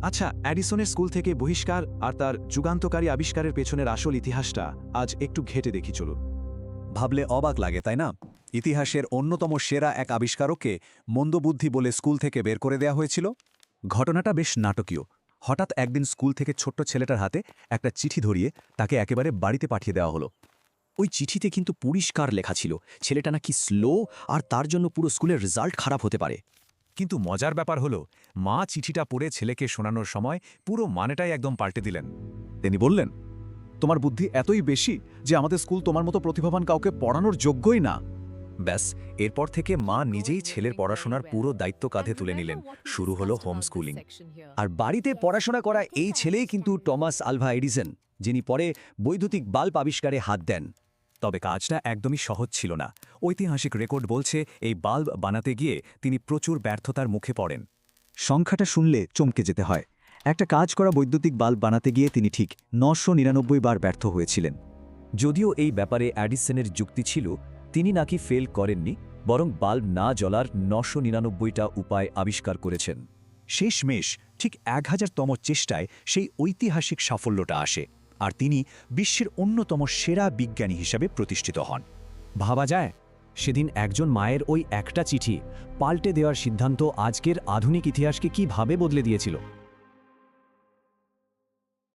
আচ্ছা, অ্যাডিসনের স্কুল থেকে বহিষ্কার আর তার যুগান্তকারী আবিষ্কারের পেছনের আসল ইতিহাসটা আজ একটু ঘেঁটে দেখি চলুন। ভাবলে অবাক লাগে, তাই না? ইতিহাসের অন্যতম সেরা এক আবিষ্কারককে মন্দবুদ্ধি বলে স্কুল থেকে বের করে দেওয়া হয়েছিল। ঘটনাটা বেশ নাটকীয়। হঠাৎ একদিন স্কুল থেকে ছোট্ট ছেলেটার হাতে একটা চিঠি ধরিয়ে তাকে একেবারে বাড়িতে পাঠিয়ে দেওয়া হলো। ওই চিঠিতে কিন্তু পরিষ্কার লেখা ছিল ছেলেটা নাকি স্লো আর তার জন্য পুরো স্কুলের রেজাল্ট খারাপ হতে পারে। কিন্তু মজার ব্যাপার হলো, মা চিঠিটা পড়ে ছেলেকে শোনানোর সময় পুরো মানেটাই একদম পাল্টে দিলেন। তিনি বললেন, তোমার বুদ্ধি এতই বেশি যে আমাদের স্কুল তোমার মতো প্রতিভাবান কাউকে পড়ানোর যোগ্যই না। ব্যাস, এরপর থেকে মা নিজেই ছেলের পড়াশোনার পুরো দায়িত্ব কাঁধে তুলে নিলেন। শুরু হলো হোম স্কুলিং। আর বাড়িতে পড়াশোনা করা এই ছেলেই কিন্তু টমাস আলভা এডিসন, যিনি পরে বৈদ্যুতিক বাল্ব আবিষ্কারে হাত দেন। তবে কাজটা একদমই সহজ ছিল না। ঐতিহাসিক রেকর্ড বলছে, এই বাল্ব বানাতে গিয়ে তিনি প্রচুর ব্যর্থতার মুখে পড়েন। সংখ্যাটা শুনলে চমকে যেতে হয়। একটা কাজ করা বৈদ্যুতিক বাল্ব বানাতে গিয়ে তিনি ঠিক ৯৯৯ বার ব্যর্থ হয়েছিলেন। যদিও এই ব্যাপারে অ্যাডিসনের যুক্তি ছিল, তিনি নাকি ফেল করেননি, বরং বাল্ব না জ্বলার ৯৯৯টা উপায় আবিষ্কার করেছেন। শেষমেশ ঠিক ১০০০তম চেষ্টায় সেই ঐতিহাসিক সাফল্যটা আসে, আর তিনি বিশ্বের অন্যতম সেরা বিজ্ঞানী হিসাবে প্রতিষ্ঠিত হন। ভাবা যায়, সেদিন একজন মায়ের ওই একটা চিঠি পাল্টে দেওয়ার সিদ্ধান্ত আজকের আধুনিক ইতিহাসকে কিভাবে বদলে দিয়েছিল।